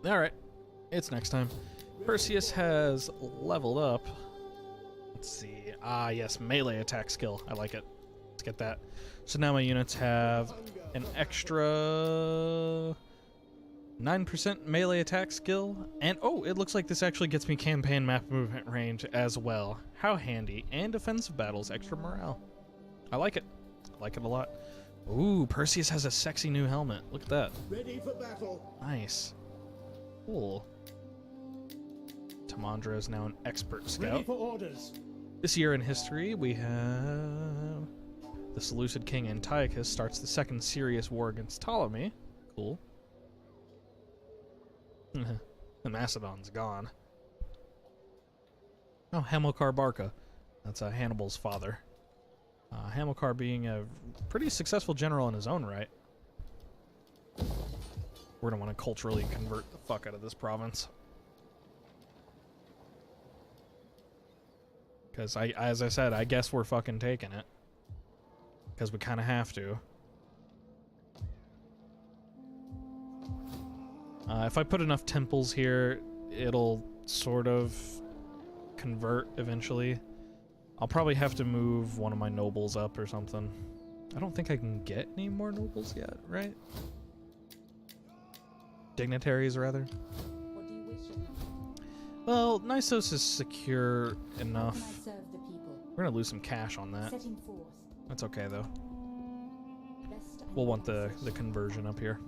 Alright, it's next time. Perseus has leveled up. Let's see. Ah, yes, melee attack skill. I like it. Let's get that. So now my units have an extra 9% melee attack skill. And, oh, it looks like this actually gets me campaign map movement range as well. How handy. And defensive battles, extra morale. I like it. I like it a lot. Ooh, Perseus has a sexy new helmet. Look at that. Ready for battle. Nice. Cool. Tamandra is now an expert scout. Ready for orders. This year in history, we have the Seleucid king Antiochus starts the second serious war against Ptolemy. Cool. The Macedon's gone. Oh, Hamilcar Barca. That's Hannibal's father. Hamilcar being a pretty successful general in his own right. We're gonna want to culturally convert the fuck out of this province. Because, as I said, I guess we're fucking taking it. Because we kind of have to. If I put enough temples here, it'll sort of convert eventually. I'll probably have to move one of my nobles up or something. I don't think I can get any more nobles yet, right? Dignitaries, rather. What do you wish? Well, Nisos is secure enough. How can I serve the people? We're gonna lose some cash on that. Setting forth. That's okay, though. Best We'll want the conversion up here.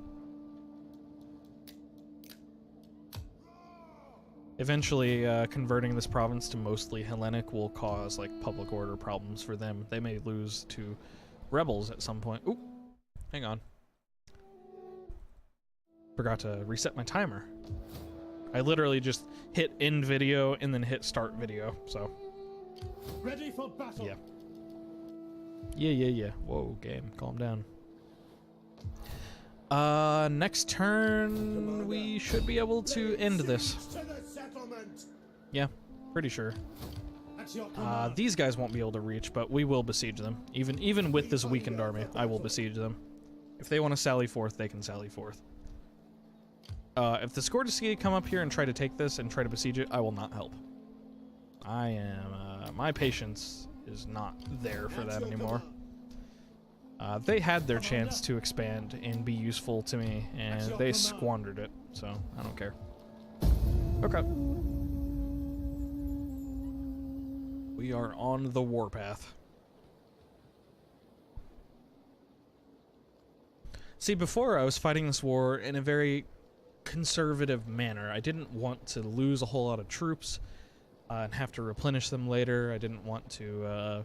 Eventually, converting this province to mostly Hellenic will cause, like, public order problems for them. They may lose to rebels at some point. Oop! Hang on. Forgot to reset my timer. I literally just hit end video and then hit start video, so. Ready for battle. Yeah. Yeah. Whoa, game. Calm down. Next turn, we should be able to end this. Yeah, pretty sure. These guys won't be able to reach, but we will besiege them. Even with this weakened army, I will besiege them. If they want to sally forth, they can sally forth. If the Scordisci come up here and try to take this and try to besiege it, I will not help. My patience is not there for that anymore. They had their chance to expand and be useful to me, and they squandered it, so I don't care. Okay. We are on the warpath. See, before I was fighting this war in a very conservative manner. I didn't want to lose a whole lot of troops and have to replenish them later. I didn't want to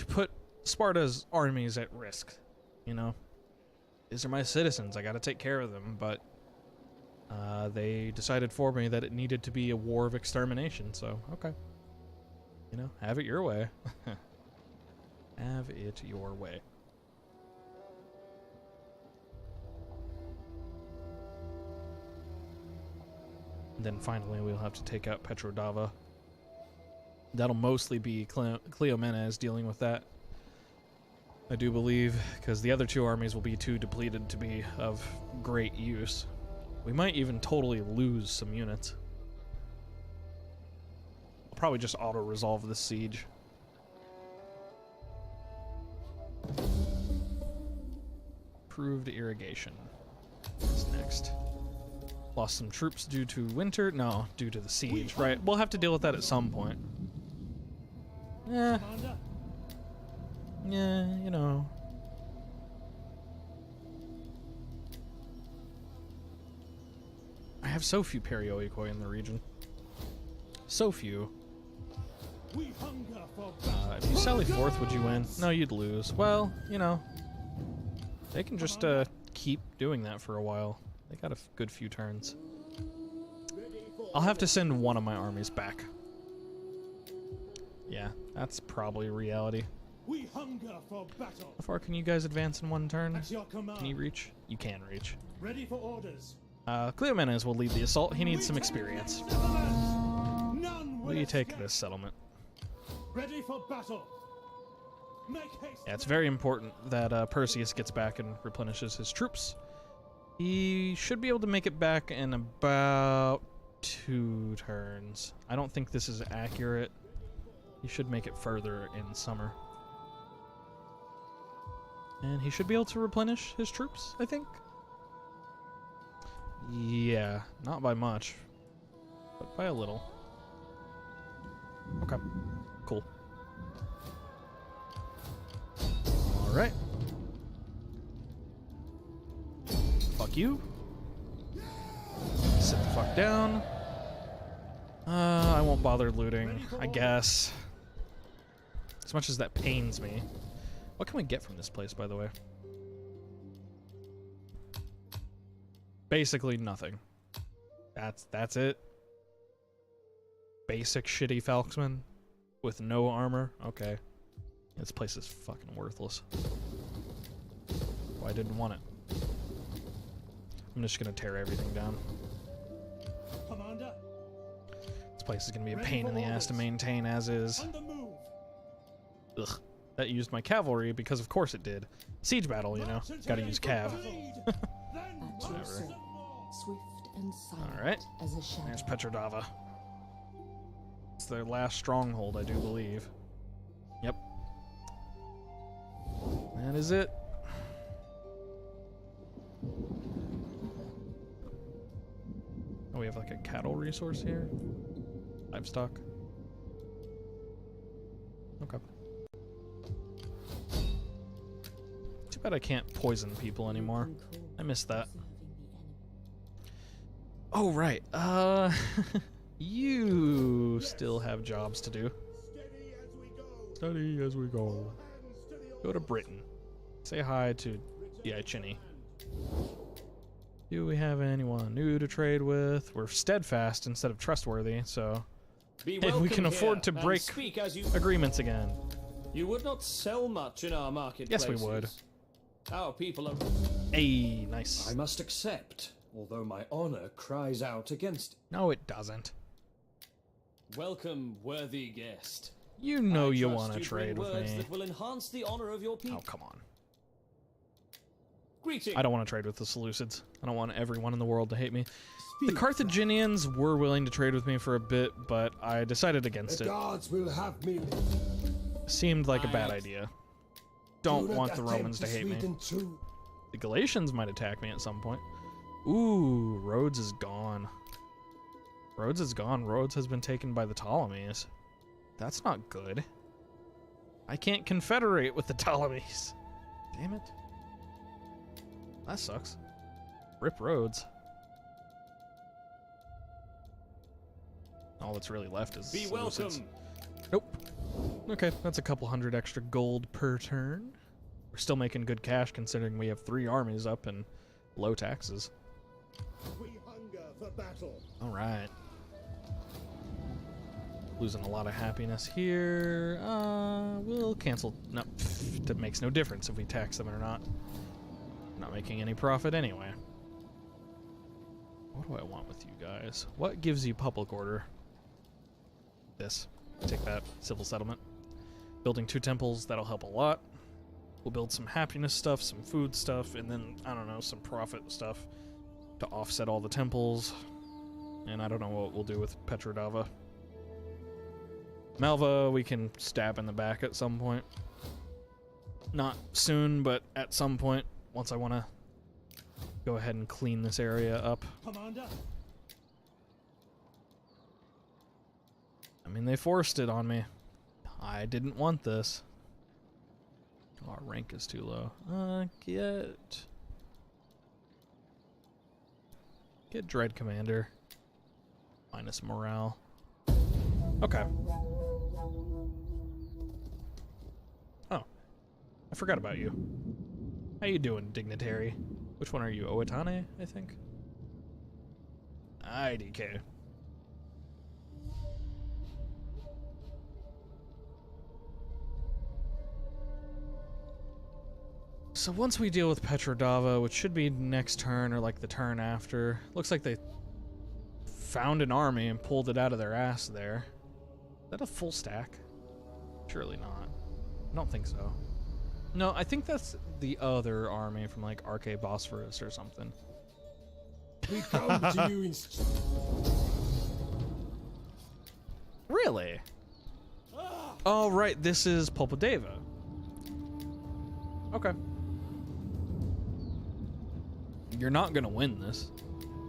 put Sparta's armies at risk, you know? These are my citizens, I gotta take care of them, but they decided for me that it needed to be a war of extermination, so, okay. You know, have it your way. Have it your way. And then finally we'll have to take out Petrodava. That'll mostly be Cleomenes dealing with that, I do believe, because the other two armies will be too depleted to be of great use. We might even totally lose some units. I'll probably just auto-resolve this siege. Improved irrigation. What's next? Lost some troops due to winter? No, due to the siege, right? We'll have to deal with that at some point. Yeah. Yeah, you know. I have so few perioikoi in the region. So few. If you sally forth, would you win? No, you'd lose. Well, you know. They can just keep doing that for a while. They got a good few turns. I'll have to send one of my armies back. Yeah, that's probably reality. We hunger for battle. How far can you guys advance in one turn? Can you reach? You can reach. Ready for orders. Cleomenes will lead the assault. He needs some experience. Will you take this settlement? Ready for battle. Make haste. Yeah, it's very important that Perseus gets back and replenishes his troops. He should be able to make it back in about 2 turns. I don't think this is accurate. He should make it further in summer. And he should be able to replenish his troops, I think. Yeah, not by much, but by a little. Okay, cool. Alright. Fuck you. Sit the fuck down. I won't bother looting, I guess. As much as that pains me. What can we get from this place, by the way? Basically nothing. That's it. Basic shitty Falksman with no armor. Okay. This place is fucking worthless. Oh, I didn't want it. I'm just gonna tear everything down. Commander, This place is gonna be a pain in the ass to maintain as is. on the move. Ugh. That used my cavalry because of course it did. Siege battle, you know. Gotta use cav. Lead, then At your Whatever. service, swift and silent Alright. as a shadow. There's Petrodava. It's their last stronghold, I do believe. Yep. That is it. Oh, we have like a cattle resource here? Livestock. Okay. Too bad I can't poison people anymore. I miss that. Oh, right. You still have jobs to do. Steady as we go. Go to Britain. Say hi to Chinny. Do we have anyone new to trade with? We're steadfast instead of trustworthy, so Be we can welcome afford here, to and break speak as you agreements again. You would not sell much in our marketplaces. Yes, we would. Our people are... Hey, nice. I must accept, although my honor cries out against it. No, it doesn't. Welcome, worthy guest. You know I you trust want to you trade bring with words me. that will enhance the honor of your people. Oh, come on. Greetings. I don't want to trade with the Seleucids. I don't want everyone in the world to hate me. The Speak. Carthaginians were willing to trade with me for a bit, but I decided against The it. gods will have me. Seemed like a bad Aye. idea. Don't Do not want the attempt Romans to hate me. sweeten too. The Galatians might attack me at some point. Ooh, Rhodes is gone. Rhodes is gone. Rhodes has been taken by the Ptolemies. That's not good. I can't confederate with the Ptolemies. Damn it. That sucks. Rip Rhodes. All that's really left is Be Seleucids. welcome. Nope. Okay, that's a couple hundred extra gold per turn. We're still making good cash considering we have 3 armies up and low taxes. We hunger for battle. Alright. Losing a lot of happiness here. We'll cancel. No, that makes no difference if we tax them or not. Not making any profit anyway. What do I want with you guys? What gives you public order? This. Take that. Civil settlement. Building 2 temples, that'll help a lot. We'll build some happiness stuff, some food stuff, and then, I don't know, some profit stuff to offset all the temples. And I don't know what we'll do with Petrodava. Malva, we can stab in the back at some point. Not soon, but at some point, once I want to go ahead and clean this area up. Commander, I mean, they forced it on me. I didn't want this. Oh, our rank is too low. Get Dread Commander. Minus morale. Okay. Oh. I forgot about you. How you doing, Dignitary? Which one are you? Owatane, I think? IDK. So once we deal with Petrodava, which should be next turn or like the turn after, looks like they found an army and pulled it out of their ass there. Is that a full stack? Surely not. I don't think so. No, I think that's the other army from like Arche Bosphorus or something. We come to you in... Really? Oh, right. This is Pulpadeva. Okay. You're not gonna win this.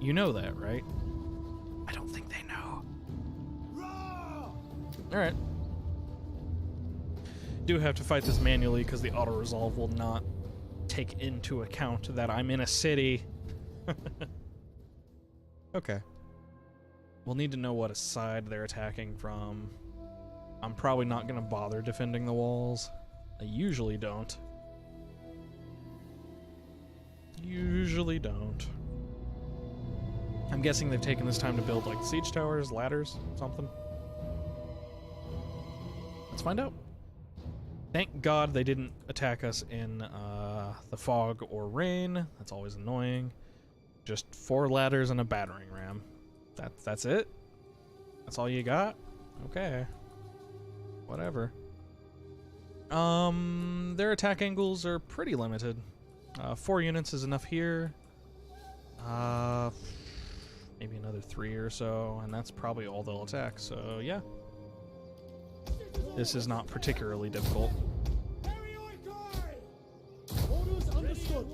You know that, right? I don't think they know. Alright. Do have to fight this manually because the auto-resolve will not take into account that I'm in a city. Okay. We'll need to know what side they're attacking from. I'm probably not gonna bother defending the walls. I usually don't. Usually don't. I'm guessing they've taken this time to build like siege towers, ladders, something. Let's find out. Thank God they didn't attack us in the fog or rain. That's always annoying. Just 4 ladders and a battering ram. That's it? That's all you got? Okay. Whatever. Their attack angles are pretty limited. 4 units is enough here. Maybe another 3 or so, and that's probably all they'll attack, so yeah. This is not particularly difficult. Orders understood.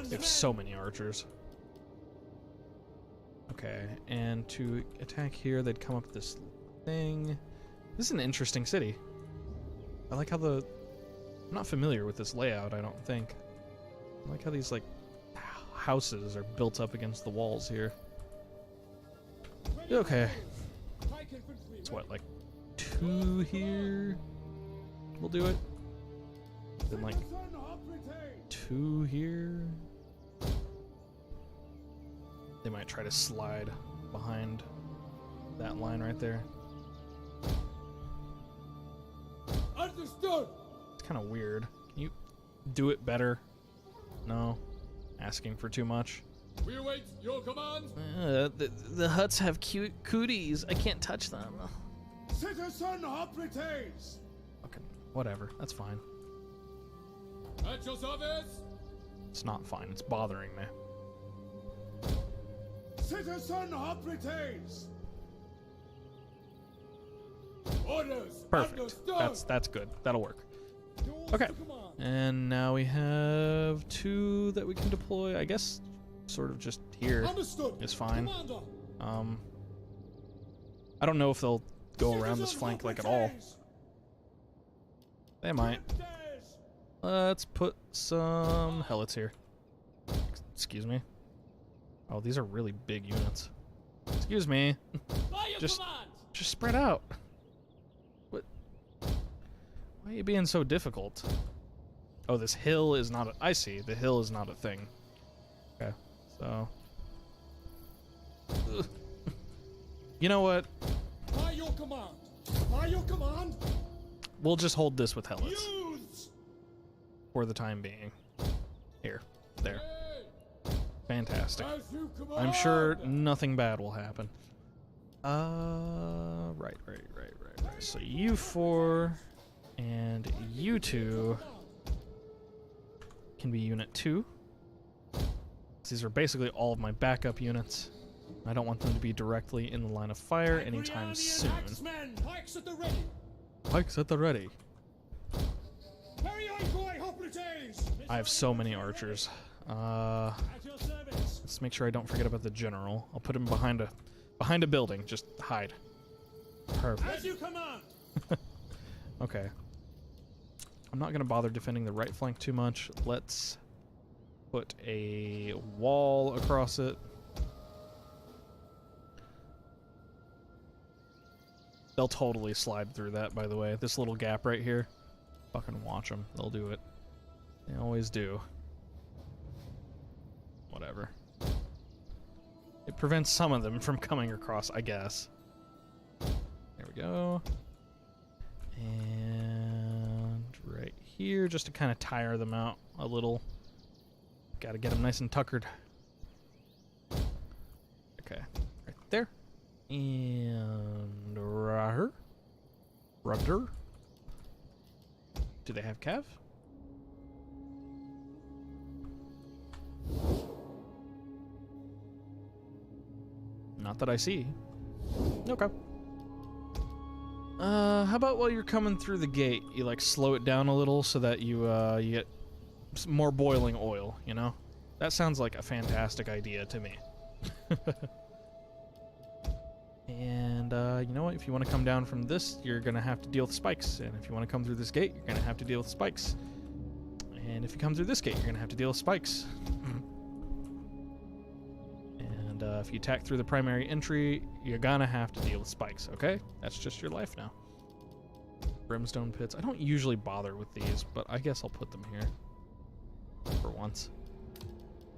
They have so many archers. Okay, and to attack here, they'd come up this thing. This is an interesting city. I like how I'm not familiar with this layout, I don't think. I like how these, like, houses are built up against the walls here. Okay. It's what, like 2 here? We'll do it. Then, like, 2 here. They might try to slide behind that line right there. Understood. It's kind of weird. Can you do it better? No. Asking for too much. We await your command. The huts have cute cooties. I can't touch them. Citizen Hoplites. Okay, whatever. That's fine. At your service. It's not fine. It's bothering me. Citizen Hoplites. Orders. Perfect. Understood. That's good. That'll work. Okay. And now we have 2 that we can deploy. I guess sort of just here Understood. is fine. Commander. I don't know if they'll go around this flank like at all. They might. Let's put some helots here. Excuse me. Oh, these are really big units. Excuse me. Just spread out. What? Why are you being so difficult? Oh, this hill is not I see. The hill is not a thing. Okay, so... You know what? By your command. By your command. We'll just hold this with helots. Youths. For the time being. Here. There. Fantastic. As you command. I'm sure nothing bad will happen. Right. So you 4 and you 2 can be unit 2. These are basically all of my backup units. I don't want them to be directly in the line of fire anytime soon. Axemen, pikes at the ready. Pikes at the ready. Periodicoi Hoplites. I have so many archers. At your service. Let's make sure I don't forget about the general. I'll put him behind a building. Just hide. Perfect. As you command. Okay. I'm not going to bother defending the right flank too much. Let's put a wall across it. They'll totally slide through that, by the way. This little gap right here. Fucking watch them. They'll do it. They always do. Whatever. It prevents some of them from coming across, I guess. There we go. And right here, just to kind of tire them out a little. Gotta get them nice and tuckered. Okay, right there. And rudder. Do they have cav? Not that I see. Okay. How about while you're coming through the gate, you like slow it down a little so that you get more boiling oil, you know? That sounds like a fantastic idea to me. And you know what? If you want to come down from this, you're going to have to deal with spikes. And if you want to come through this gate, you're going to have to deal with spikes. And if you come through this gate, you're going to have to deal with spikes. And if you attack through the primary entry, you're going to have to deal with spikes, okay? That's just your life now. Brimstone pits. I don't usually bother with these, but I guess I'll put them here. For once.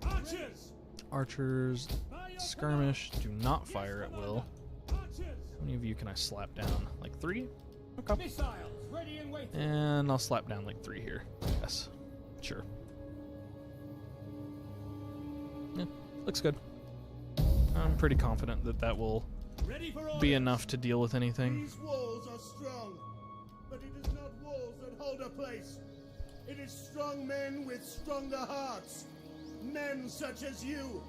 Archers! Archers, skirmish, do not fire at will. How many of you can I slap down? Like 3? Okay. Missiles ready and waiting. And I'll slap down like 3 here. Yes. Sure. Yeah, looks good. I'm pretty confident that that will Ready for be orders. enough to deal with anything. These walls are strong, but it is not walls that hold a place. It is strong men with stronger hearts. Men such as you.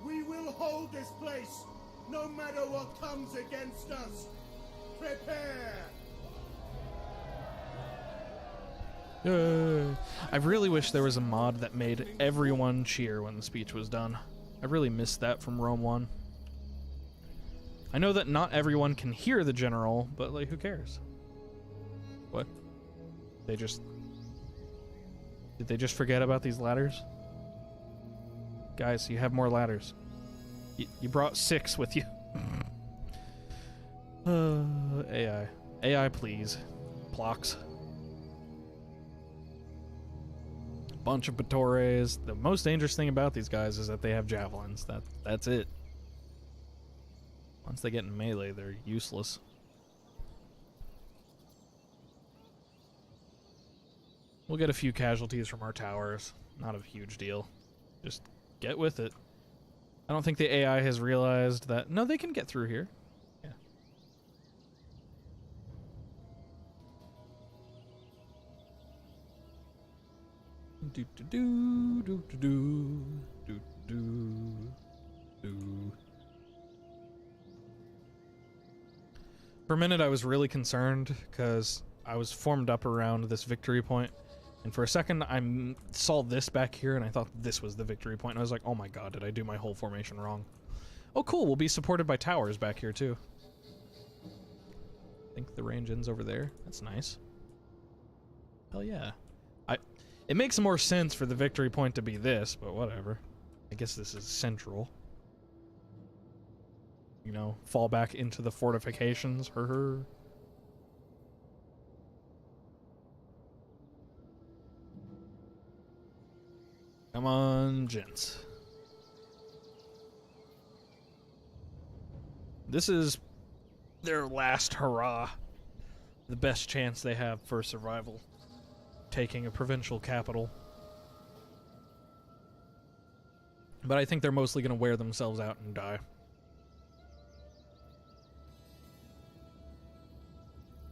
We will hold this place, no matter what comes against us. Prepare! I really wish there was a mod that made everyone cheer when the speech was done. I really missed that from Rome 1. I know that not everyone can hear the general, but like, who cares? What? Did they just forget about these ladders? Guys, you have more ladders. You brought 6 with you. AI. AI, please. Blocks. Bunch of Batores. The most dangerous thing about these guys is that they have javelins. That's it. Once they get in melee, they're useless. We'll get a few casualties from our towers. Not a huge deal. Just get with it. I don't think the AI has realized that... No, they can get through here. Yeah. Do do do do do do do do. For a minute, I was really concerned because I was formed up around this victory point, and for a second, I saw this back here, and I thought this was the victory point. And I was like, "Oh my god, did I do my whole formation wrong?" Oh, cool. We'll be supported by towers back here too. I think the range ends over there. That's nice. Hell yeah. It makes more sense for the victory point to be this, but whatever. I guess this is central. You know, fall back into the fortifications. Her. Come on, gents. This is their last hurrah. The best chance they have for survival. Taking a provincial capital. But I think they're mostly going to wear themselves out and die.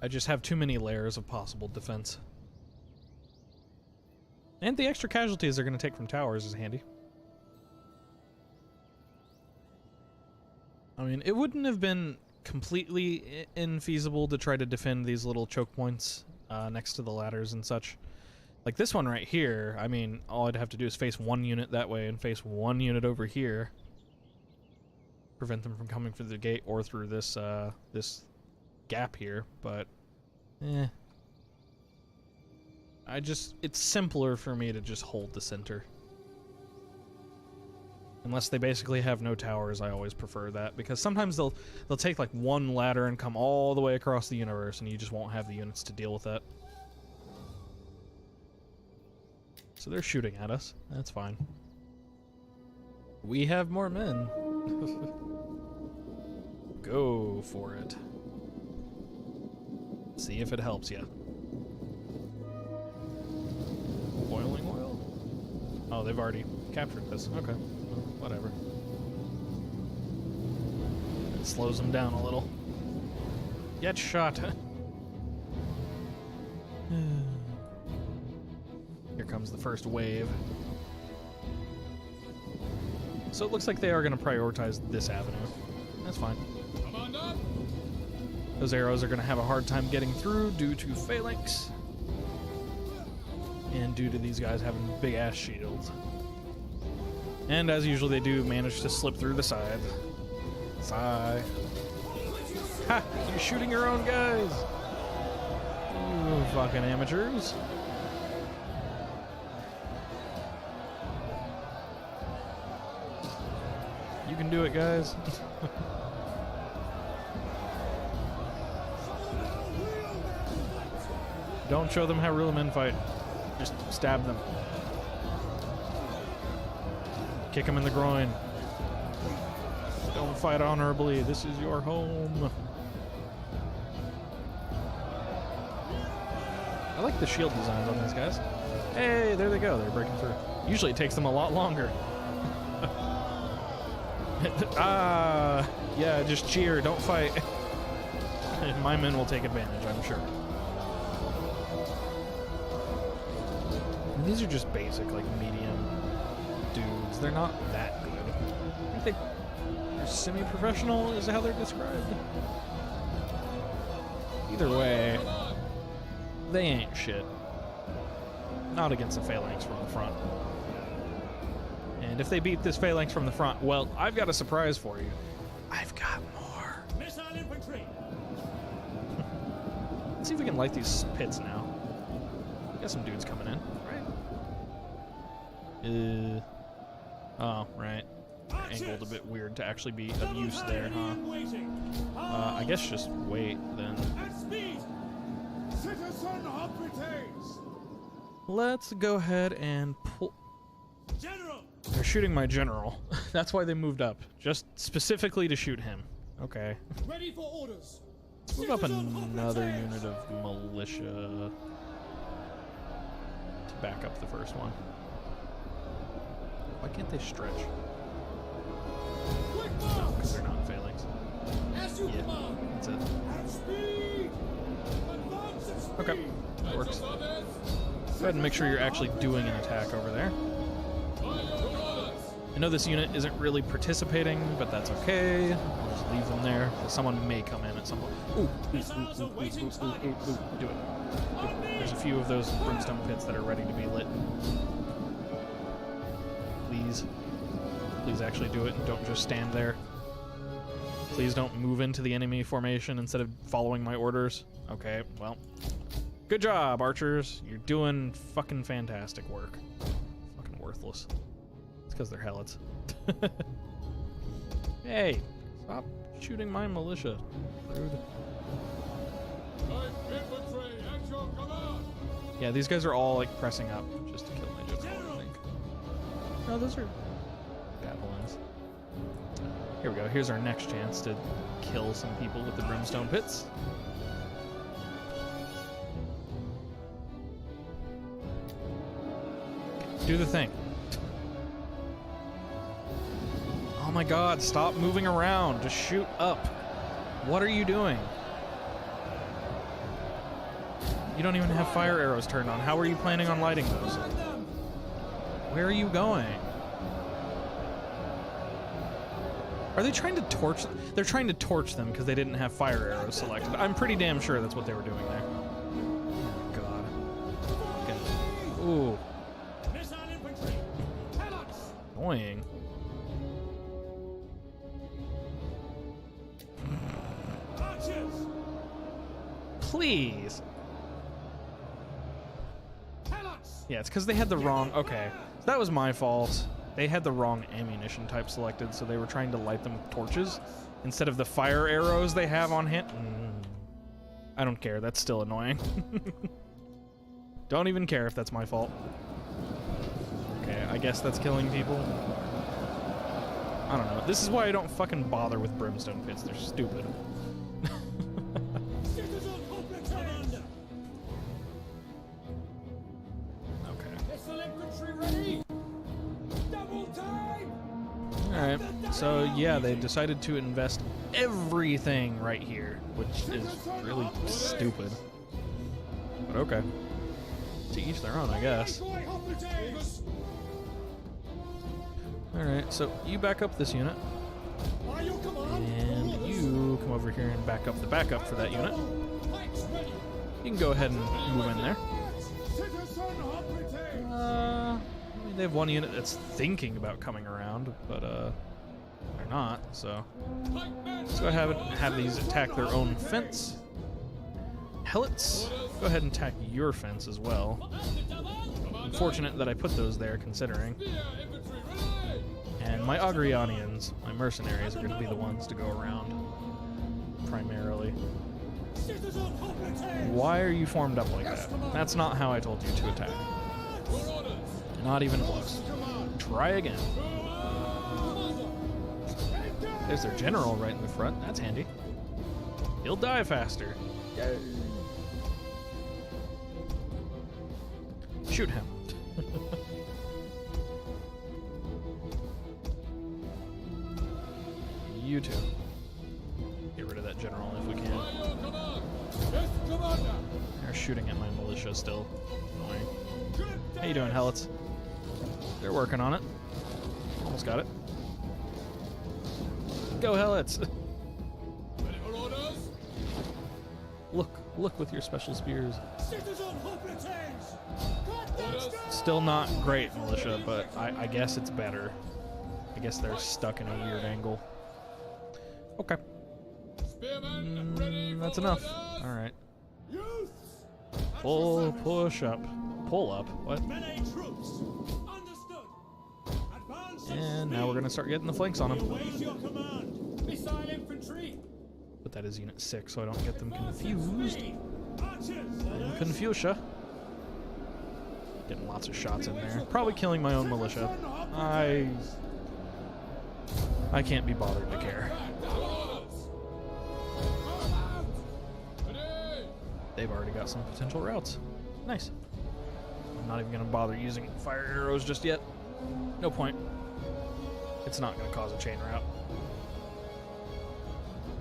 I just have too many layers of possible defense. And the extra casualties they're going to take from towers is handy. I mean, it wouldn't have been completely infeasible to try to defend these little choke points next to the ladders and such. Like this one right here, I mean, all I'd have to do is face one unit that way and face one unit over here. Prevent them from coming through the gate or through this this gap here, but it's simpler for me to just hold the center. Unless they basically have no towers, I always prefer that, because sometimes they'll take like one ladder and come all the way across the universe, and you just won't have the units to deal with that. So they're shooting at us. That's fine. We have more men. Go for it. See if it helps you. Boiling oil? Oh, they've already captured this. Okay. Well, whatever. It slows them down a little. Get shot. Here comes the first wave. So it looks like they are going to prioritize this avenue. That's fine. Commander! Those arrows are going to have a hard time getting through due to phalanx. And due to these guys having big-ass shields. And as usual, they do manage to slip through the side. Sigh. Ha! You're shooting your own guys! You fucking amateurs. You can do it, guys. Don't show them how real men fight. Just stab them. Kick them in the groin. Don't fight honorably. This is your home. I like the shield designs on these guys. Hey, there they go. They're breaking through. Usually it takes them a lot longer. Yeah, just cheer. Don't fight. My men will take advantage, I'm sure. And these are just basic, like, medium dudes. They're not that good. I think they're semi-professional is how they're described. Either way, they ain't shit. Not against the phalanx from the front. And if they beat this phalanx from the front, well, I've got a surprise for you. I've got more. Missile infantry. Let's see if we can light these pits now. Got some dudes coming in, right? Oh, right. Angled a bit weird to actually be of use there, huh? I guess just wait then. At speed. Citizen Hoplites. Let's go ahead and pull. General. They're shooting my general. That's why they moved up. Just specifically to shoot him. Okay. Ready for orders. Let's move up another unit of militia to back up the first one. Why can't they stretch? Because they're not phalanx. As you command. That's it. At speed. Advance at speed. Okay, that works. Go ahead and make sure you're actually doing an attack over there. I know this unit isn't really participating, but that's okay. I'll just leave them there. Someone may come in at some point. Ooh. Do it. There's a few of those brimstone pits that are ready to be lit. Please. Please actually do it and don't just stand there. Please don't move into the enemy formation instead of following my orders. Okay, well. Good job, archers. You're doing fucking fantastic work. Fucking worthless. It's because they're helots. Hey, stop shooting my militia. Rude. Infantry, at your command! Yeah, these guys are all like pressing up just to kill my general, I think. No, those are javelins. Here we go. Here's our next chance to kill some people with the brimstone pits. Do the thing. Oh my god, stop moving around. Just shoot up. What are you doing? You don't even have fire arrows turned on. How are you planning on lighting those? Where are you going? Are they trying to torch? They're trying to torch them because they didn't have fire arrows selected. I'm pretty damn sure that's what they were doing there. Oh god. Okay. Ooh. Annoying. Please. Yeah, it's because they had the wrong... Okay, so that was my fault. They had the wrong ammunition type selected, so they were trying to light them with torches instead of the fire arrows they have on hand. I don't care. That's still annoying. Don't even care if that's my fault. Okay, I guess that's killing people. I don't know. This is why I don't fucking bother with brimstone pits. They're stupid. Alright, so yeah, they decided to invest everything right here, which is really stupid. But okay. To each their own, I guess. Alright, so you back up this unit. By your command. And you come over here and back up the backup for that unit. You can go ahead and move in there. I mean, they have one unit that's thinking about coming around, but they're not, so let's go ahead and have these attack their own fence. Helots, go ahead and attack your fence as well. Unfortunate that I put those there, considering. And my Agrianians, my mercenaries, are going to be the ones to go around, primarily. Why are you formed up like that? That's not how I told you to attack. Not even close. Try again. There's their general right in the front. That's handy. He'll die faster. Yay. Shoot him. You too. Get rid of that general if we can. They're shooting at my militia still. Annoying. How you doing, Helots? They're working on it. Almost got it. Go, Helots! Look with your special spears. Still not great, militia, but I guess it's better. I guess they're stuck in a weird angle. Okay. That's enough. Alright. Pull, push up. Pull up? What? And now we're going to start getting the flanks on them. But that is Unit 6, so I don't get them confused. And Confucia. Getting lots of shots in there. Probably killing my own militia. I can't be bothered to care. They've already got some potential routes. Nice. I'm not even going to bother using fire arrows just yet. No point. It's not going to cause a chain route.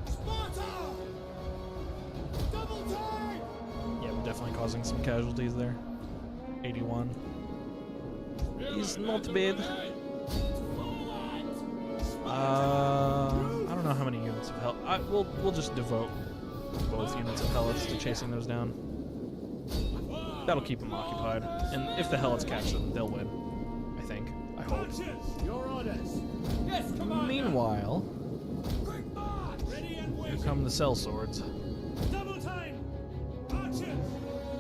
Sparta! Double time! Yeah, we're definitely causing some casualties there. 81. He's not bad. I don't know how many units of hell. We'll just devote both units of Helots to chasing those down. That'll keep them occupied. And if the Helots catch them, they'll win. I think. I hope. Your orders. Yes, Meanwhile, here come the cell swords. Double time. Archers.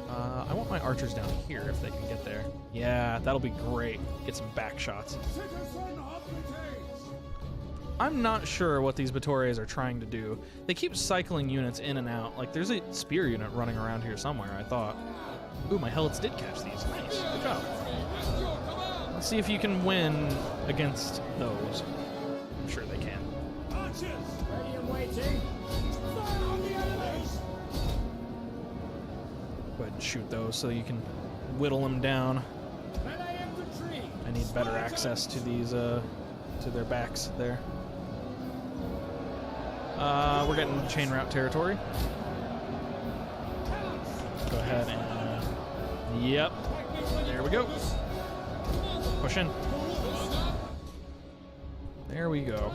I want my archers down here if they can get there. Yeah, that'll be great. Get some back shots. I'm not sure what these Batores are trying to do. They keep cycling units in and out. Like, there's a spear unit running around here somewhere, I thought. Ooh, my Helots did catch these. Nice. Good job. Let's see if you can win against those. I'm sure they can. Archers. Ready and waiting. Fire on the enemies. Go ahead and shoot those so you can whittle them down. Melee infantry. I need better access to these, to their backs there. We're getting chain route territory. Go ahead and... Yep. There we go. Push in. There we go.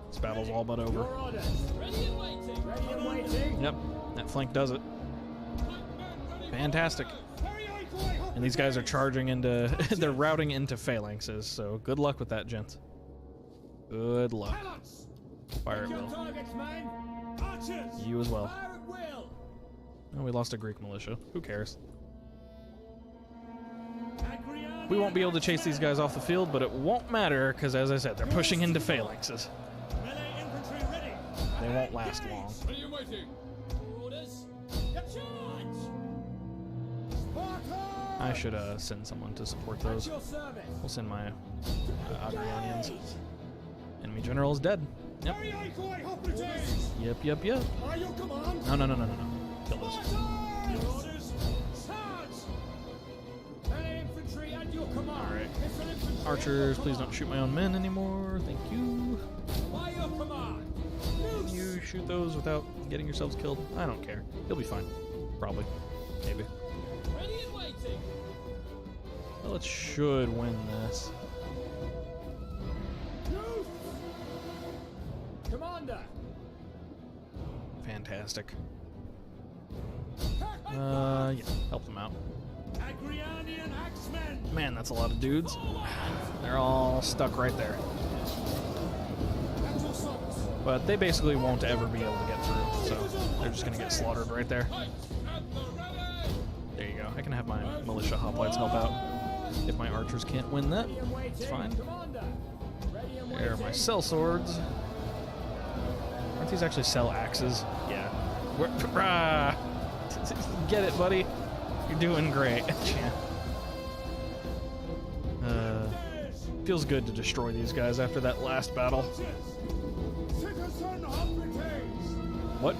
This battle's all but over. Yep. That flank does it. Fantastic. And these guys are charging into... they're routing into phalanxes, so good luck with that, gents. Good luck. Fire at will. You as well. Oh, we lost a Greek militia. Who cares? We won't be able to chase these guys off the field, but it won't matter, because as I said, they're pushing into phalanxes. They won't last long. I should send someone to support those. We'll send my Agrianians. Enemy general is dead. Yep. Yep. No. Kill those. Alright. Archers, please don't shoot my own men anymore. Thank you. You shoot those without getting yourselves killed. I don't care. You'll be fine. Probably. Maybe. Well, it should win this. Commander! Fantastic. Yeah, help them out. Agrianian axemen! Man, that's a lot of dudes. They're all stuck right there. But they basically won't ever be able to get through, so they're just gonna get slaughtered right there. There you go. I can have my militia hoplites help out. If my archers can't win that, it's fine. There are my cell-swords. Aren't these actually cell axes? Yeah. Get it, buddy. You're doing great. Feels good to destroy these guys after that last battle. What?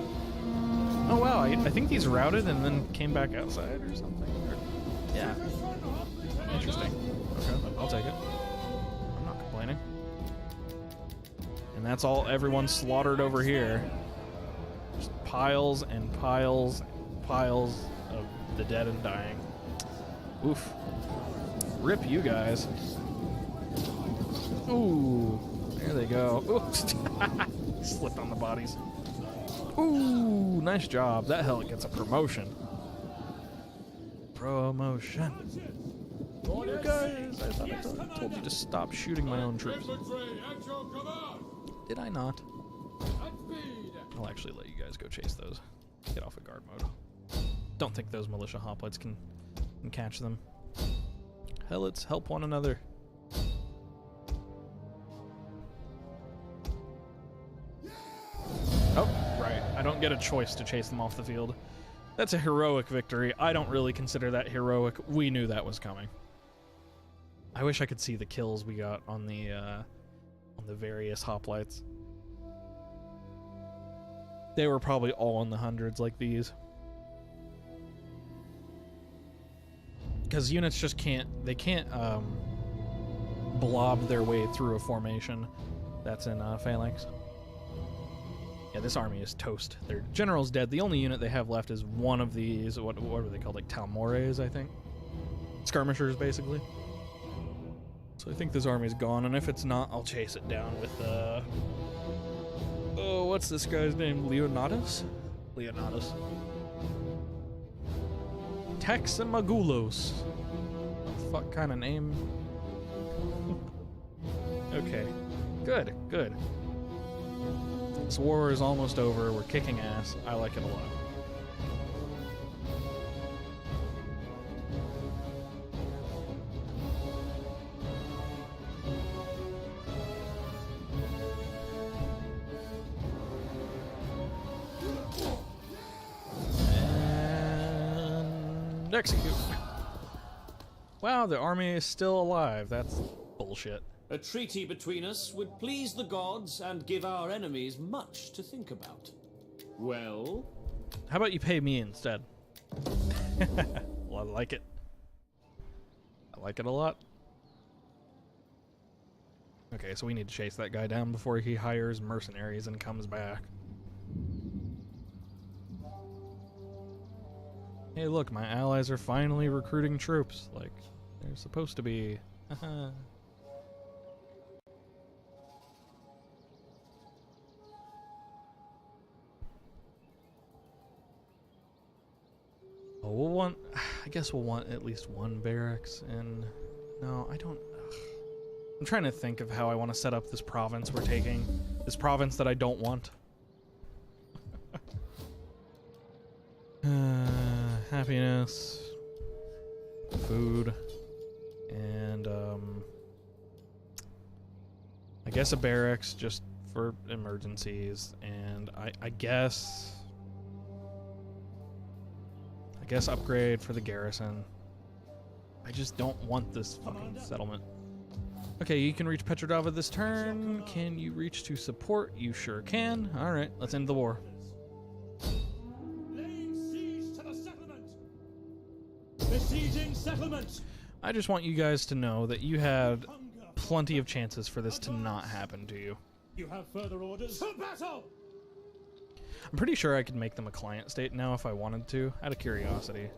Oh wow, I think these routed and then came back outside or something. Yeah. Interesting. Okay, I'll take it. I'm not complaining. And that's all everyone slaughtered over here. Just piles and piles and piles of the dead and dying. Oof. Rip you guys. Ooh. There they go. Oops. Slipped on the bodies. Ooh, nice job. That hell gets a promotion. Promotion. You guys, I thought I told you to stop shooting my own troops. Did I not? I'll actually let you guys go chase those. Get off of guard mode. Don't think those militia hoplites can catch them. Hell, let's help one another. Oh, right. I don't get a choice to chase them off the field. That's a heroic victory. I don't really consider that heroic. We knew that was coming. I wish I could see the kills we got on the various hoplites. They were probably all in the hundreds like these. Because units just can't blob their way through a formation that's in phalanx. Yeah, this army is toast. Their general's dead. The only unit they have left is one of these, what are they called, like Talmores, I think? Skirmishers, basically. So I think this army's gone, and if it's not, I'll chase it down with, oh, what's this guy's name? Leonatus? Leonatus. Taximagulos. What fuck kind of name? Okay. Good, good. This war is almost over. We're kicking ass. I like it a lot. And execute. Wow, the army is still alive. That's bullshit. A treaty between us would please the gods and give our enemies much to think about. Well? How about you pay me instead? Well, I like it. I like it a lot. Okay, so we need to chase that guy down before he hires mercenaries and comes back. Hey, look, my allies are finally recruiting troops. Like, they're supposed to be. Oh, we'll want. I guess we'll want at least one barracks, and no, I don't. I'm trying to think of how I want to set up this province we're taking. This province that I don't want. Happiness, food, and I guess a barracks just for emergencies, and I guess upgrade for the garrison. I just don't want this fucking settlement. Okay, you can reach Petrodava this turn. Can you reach to support? You sure can. Alright, let's end the war. Laying siege to the settlement! Besieging settlement! I just want you guys to know that you had plenty of chances for this to not happen to you. You have further orders? To battle! I'm pretty sure I could make them a client state now if I wanted to, out of curiosity.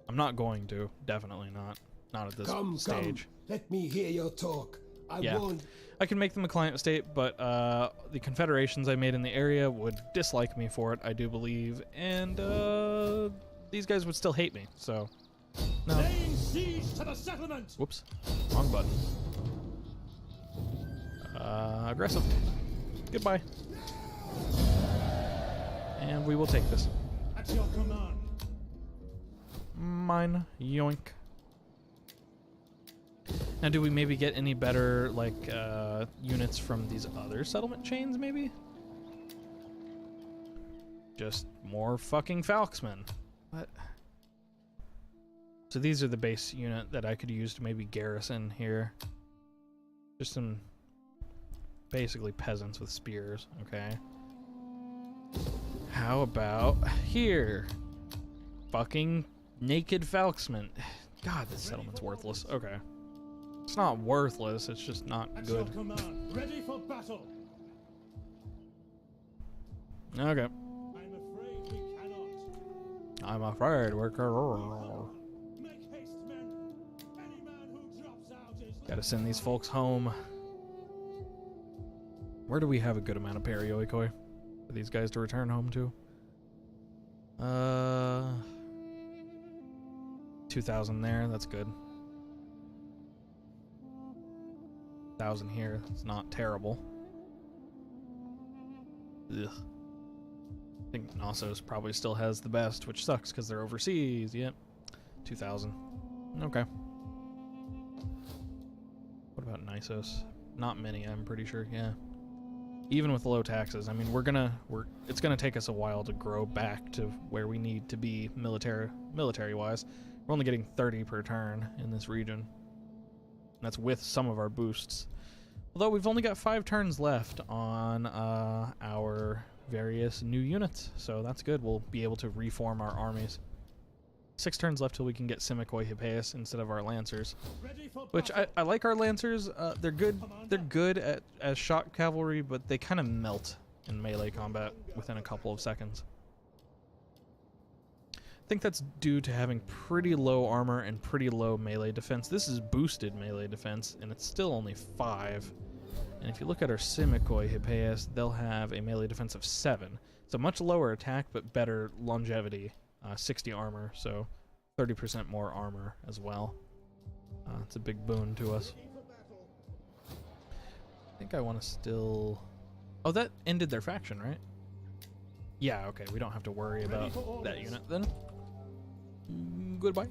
I'm not going to. Definitely not. Not at this stage. Come. Let me hear your talk. I Yeah. won't. I can make them a client state, but the confederations I made in the area would dislike me for it, I do believe, and these guys would still hate me, so no. Laying siege to the settlement! Whoops, wrong button. Aggressive. Goodbye. And we will take this. At your command. Mine. Yoink. Now, do we maybe get any better, like, units from these other settlement chains, maybe? Just more fucking Falksmen. What? So these are the base unit that I could use to maybe garrison here. Just some, basically, peasants with spears, okay? How about here? Fucking naked Falksmen. God, this settlement's worthless. Okay. It's not worthless, it's just not At good. your command. Ready for battle. Okay. I'm afraid we cannot. I'm afraid we're... Make haste, men. Any man who drops out is Gotta send these folks home. Where do we have a good amount of perioikoi for these guys to return home to? 2,000 there, that's good. 1,000 here, it's not terrible. Ugh. I think Knossos probably still has the best, which sucks because they're overseas. Yep. 2,000. Okay. What about Knossos? Not many, I'm pretty sure, yeah. Even with low taxes, I mean, it's gonna take us a while to grow back to where we need to be military-wise. We're only getting 30 per turn in this region. That's with some of our boosts. Although we've only got 5 turns left on our various new units, so that's good. We'll be able to reform our armies. 6 turns left till we can get Simikoi Hippeus instead of our Lancers. ready for Which battle. I like our Lancers. They're good. They're good as shock cavalry, but they kind of melt in melee combat within a couple of seconds. I think that's due to having pretty low armor and pretty low melee defense. This is boosted melee defense, and it's still only 5. And if you look at our Simikoi Hippeus, they'll have a melee defense of 7. It's a much lower attack, but better longevity. 60 armor, so 30% more armor as well. It's a big boon to us. I think I want to still... Oh, that ended their faction, right? Yeah, okay, we don't have to worry about that unit then. Goodbye.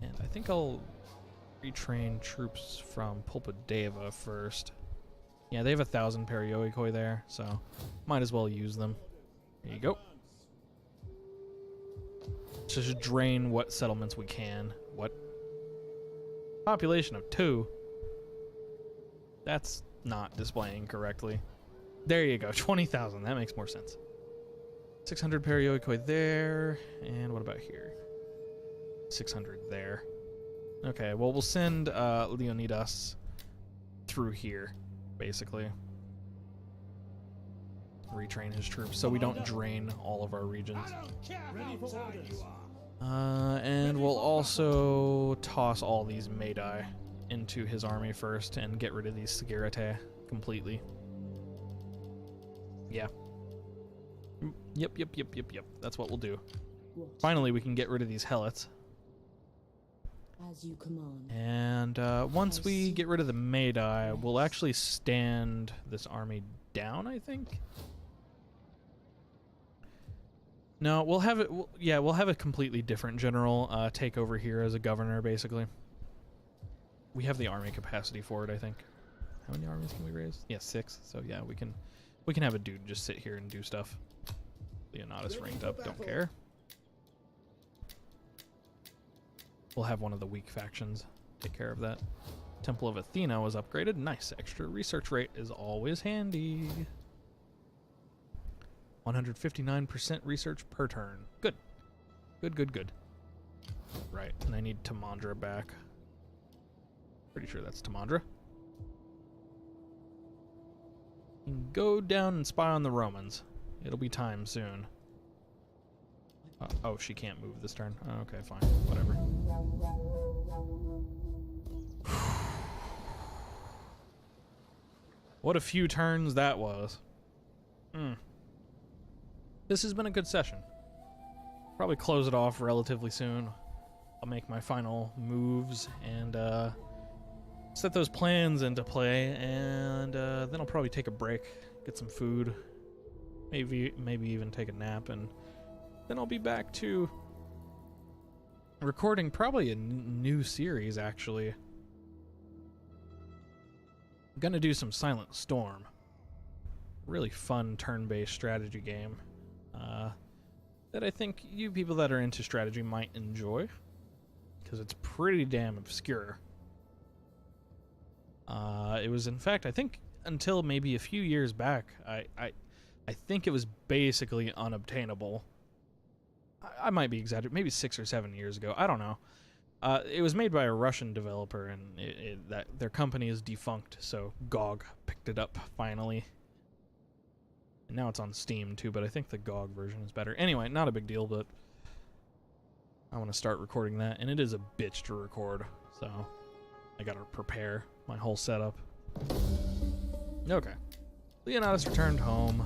And I think I'll retrain troops from Pulpadeva first. Yeah, they have 1,000 perioikoi there, so might as well use them. There you go. Just drain what settlements we can. What? Population of 2. That's not displaying correctly. There you go, 20,000. That makes more sense. 600 perioikoi there, and what about here? 600 there. Okay, well, we'll send Leonidas through here, basically. Retrain his troops so we don't drain all of our regions. I don't care ready for orders. You are. And we'll also toss all these Medai into his army first and get rid of these Sigarate completely. Yeah. Yep. That's what we'll do. What? Finally, we can get rid of these Helots. As you command. And once we get rid of the Medai, we'll actually stand this army down, I think. No, we'll have it. We'll have a completely different general take over here as a governor, basically. We have the army capacity for it, I think. How many armies can we raise? Yeah, 6. So yeah, we can have a dude just sit here and do stuff. Leonidas ranked up, don't care. We'll have one of the weak factions take care of that. Temple of Athena was upgraded. Nice. Extra research rate is always handy. 159% research per turn. Good. Good. Right, and I need Tamandra back. Pretty sure that's Tamandra. Go down and spy on the Romans. It'll be time soon. Oh, she can't move this turn. Oh, okay, fine. Whatever. What a few turns that was. This has been a good session. Probably close it off relatively soon. I'll make my final moves and set those plans into play, and then I'll probably take a break, get some food, maybe even take a nap, and then I'll be back to recording probably a new series, actually. I'm gonna do some Silent Storm. Really fun turn-based strategy game that I think you people that are into strategy might enjoy, because it's pretty damn obscure. It was, in fact, I think until maybe a few years back, I think it was basically unobtainable. I might be exaggerating, maybe 6 or 7 years ago. I don't know. It was made by a Russian developer, and their company is defunct, so GOG picked it up finally. And now it's on Steam too, but I think the GOG version is better. Anyway, not a big deal, but I want to start recording that, and it is a bitch to record, so I gotta prepare my whole setup. Okay. Leonidas returned home.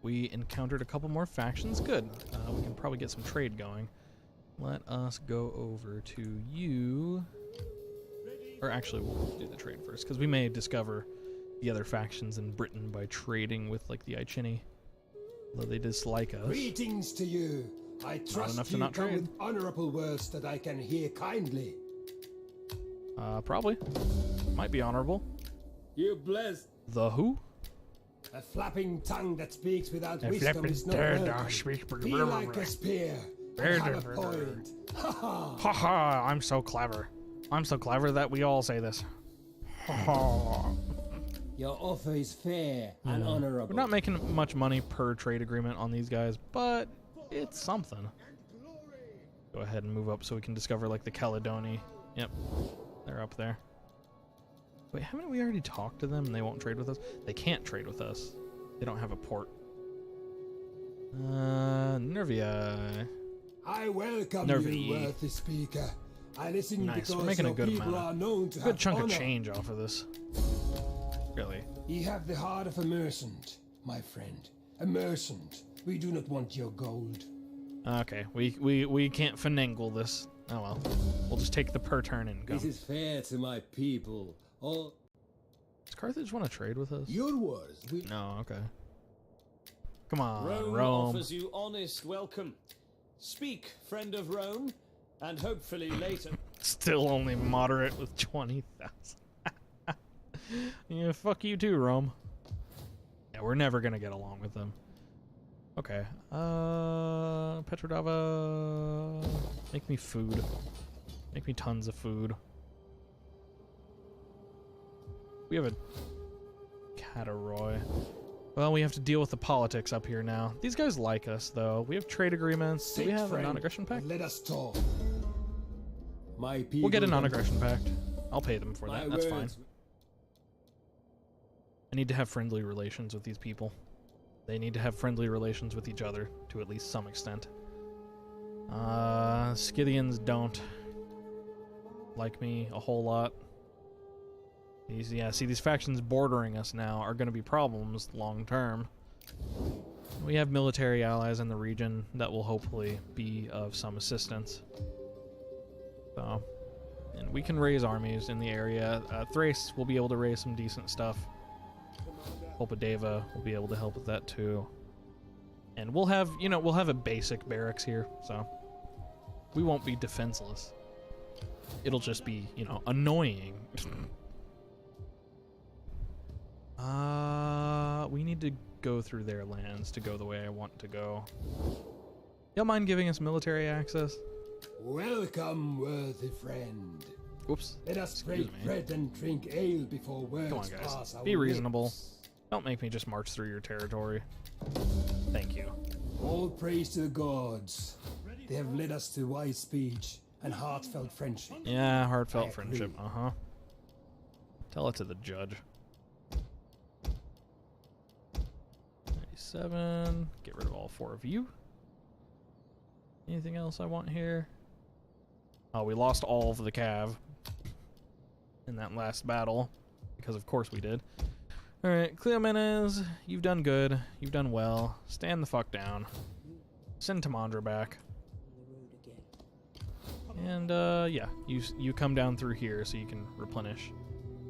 We encountered a couple more factions. Good. We can probably get some trade going. Let us go over to you. Or actually, we'll do the trade first, because we may discover the other factions in Britain by trading with, like, the Iceni. Although they dislike us. Greetings to you. I trust enough to you not come trade. with honorable words that I can hear kindly. Probably. Might be honorable. You blessed. The who? A flapping tongue that speaks without A wisdom flapping is not tongue welcome. that speaks Be blah, blah, like blah. a spear. And have a point. Ha ha. Haha, I'm so clever. I'm so clever that we all say this. Ha Your offer is fair and honorable. We're not making much money per trade agreement on these guys, but it's something. Go ahead and move up so we can discover, like, the Caledoni. Yep, they're up there. Wait, haven't we already talked to them and they won't trade with us? They can't trade with us. They don't have a port. Nervia. I welcome Nervy. you, worthy speaker. I listen Nice, because we're making a your good people amount are known to Good have chunk honor. of change off of this. Really. You have the heart of a merchant, my friend. A merchant. We do not want your gold. Okay, we can't finagle this. Oh well. We'll just take the per turn income. This is fair to my people. All Does Carthage want to trade with us? your words. No, okay. Come on, Rome, Rome. offers you honest welcome. Speak, friend of Rome, and hopefully later. Still only moderate with 20,000. Yeah, fuck you too, Rome. Yeah, we're never gonna get along with them. Okay. Petrodava. Make me food. Make me tons of food. We have a Cataroy. Well, we have to deal with the politics up here now. These guys like us, though. We have trade agreements. Do we have a non-aggression pact? Let us talk. My people. We'll get a non-aggression pact. I'll pay them for My that. That's fine. words. I need to have friendly relations with these people. They need to have friendly relations with each other, to at least some extent. Scythians don't like me a whole lot. See, these factions bordering us now are going to be problems long term. We have military allies in the region that will hopefully be of some assistance. So, and we can raise armies in the area. Thrace will be able to raise some decent stuff. Polpadeva will be able to help with that too. And we'll have, we'll have a basic barracks here, so we won't be defenseless. It'll just be, annoying. We need to go through their lands to go the way I want to go. Y'all mind giving us military access? Welcome, worthy friend. Whoops. Let us Excuse break me. bread and drink ale before words Come on, guys. pass our Be reasonable. lips. Don't make me just march through your territory. Thank you. All praise to the gods. They have led us to wise speech and heartfelt friendship. Yeah, I heartfelt agree. friendship. Uh-huh. Tell it to the judge. 97. Get rid of all 4 of you. Anything else I want here? Oh, we lost all of the cav in that last battle. because of course we did. Alright, Cleomenes, you've done good. You've done well. Stand the fuck down. Send Tamandra back. And, yeah, you come down through here so you can replenish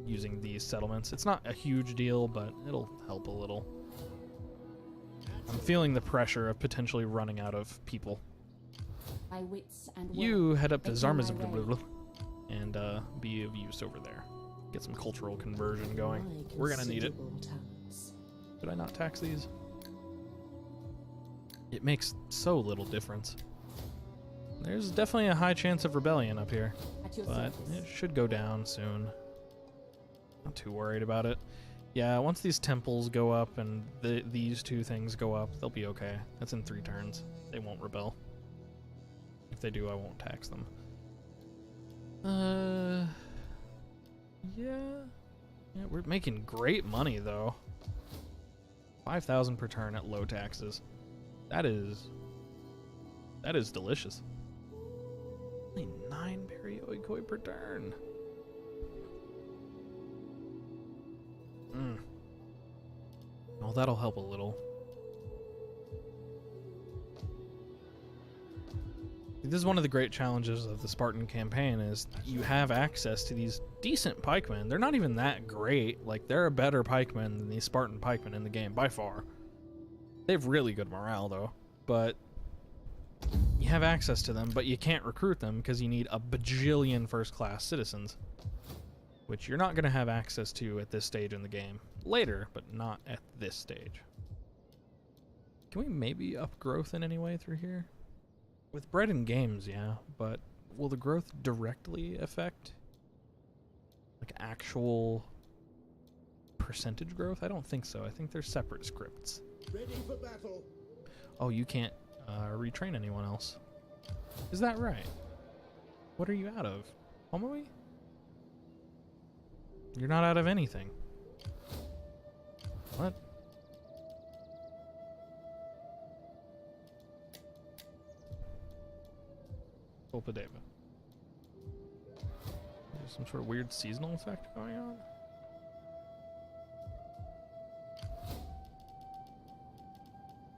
using these settlements. It's not a huge deal, but it'll help a little. I'm feeling the pressure of potentially running out of people. My wits and You head up to It's on my Zarmaz and be of use over there. Get some cultural conversion going. We're gonna need it. Did I not tax these? It makes so little difference. There's definitely a high chance of rebellion up here, but it should go down soon. Not too worried about it. Yeah, once these temples go up and these two things go up, they'll be okay. That's in 3 turns. They won't rebel. If they do, I won't tax them. Yeah, we're making great money though. 5,000 per turn at low taxes. That is delicious. Only 9 perioikoi per turn. Well, that'll help a little. This is one of the great challenges of the Spartan campaign is you have access to these decent pikemen. They're not even that great. Like, they're a better pikemen than these Spartan pikemen in the game, by far. They have really good morale, though. But you have access to them, but you can't recruit them because you need a bajillion first-class citizens, which you're not going to have access to at this stage in the game. Later, but not at this stage. Can we maybe up growth in any way through here? With bread and games, yeah, but will the growth directly affect like actual percentage growth? I don't think so. I think they're separate scripts. Ready for battle. Oh, you can't retrain anyone else. Is that right? What are you out of? Homoi? You're not out of anything. What? David. There's some sort of weird seasonal effect going on.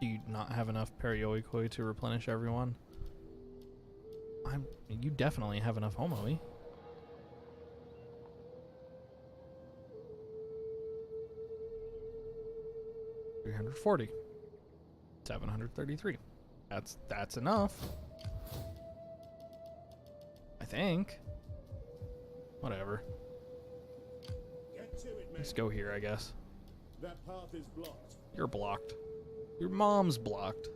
Do you not have enough perioikoi to replenish everyone? You definitely have enough homoi. $340. 733. That's enough. I think. Whatever. Get to it, man. Let's go here, I guess. That path is blocked. You're blocked. Your mom's blocked.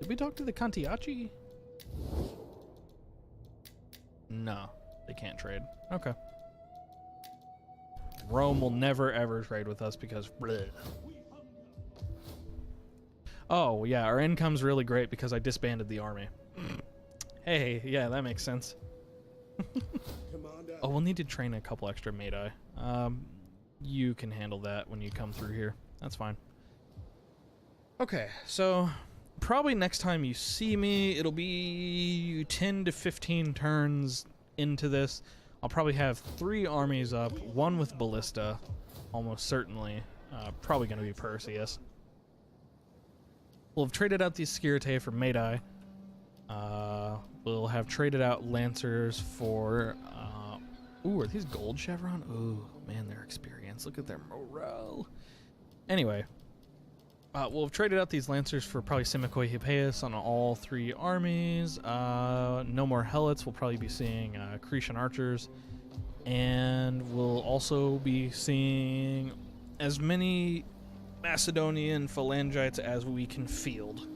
Did we talk to the Kantiachi? No, they can't trade. Okay. Rome will never ever trade with us because bleh. Oh, yeah, our income's really great because I disbanded the army. Hey, yeah, that makes sense. Oh, we'll need to train a couple extra Medai. You can handle that when you come through here. That's fine. Okay, so probably next time you see me, it'll be 10 to 15 turns into this. I'll probably have 3 armies up, 1 with Ballista, almost certainly. Probably going to be Perseus. We'll have traded out these Skiritae for Medai. We'll have traded out Lancers for... ooh, are these gold chevron? Ooh, man, their experience. Look at their morale. Anyway, we'll have traded out these Lancers for probably Simikoi Hippeus on all 3 armies. No more Helots. We'll probably be seeing Cretan Archers. And we'll also be seeing as many Macedonian Phalangites as we can field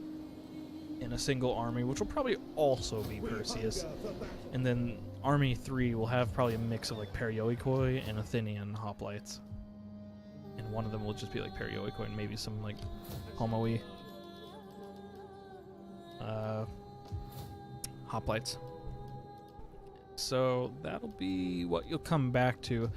in a single army, which will probably also be Perseus. And then Army 3 will have probably a mix of like Perioikoi and Athenian hoplites. And one of them will just be like Perioikoi and maybe some like Homoi hoplites. So that'll be what you'll come back to.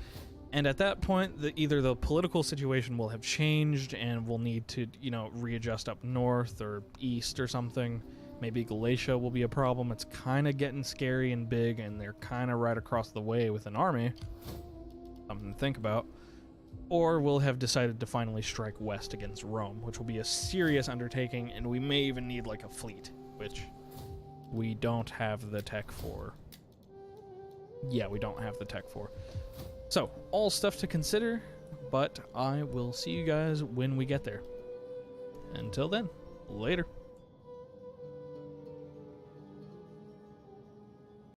And at that point, either the political situation will have changed and we'll need to, readjust up north or east or something. Maybe Galatia will be a problem. It's kind of getting scary and big, and they're kind of right across the way with an army. Something to think about. Or we'll have decided to finally strike west against Rome, which will be a serious undertaking, and we may even need like a fleet, which we don't have the tech for. Yeah, we don't have the tech for. So, all stuff to consider, but I will see you guys when we get there. Until then, later.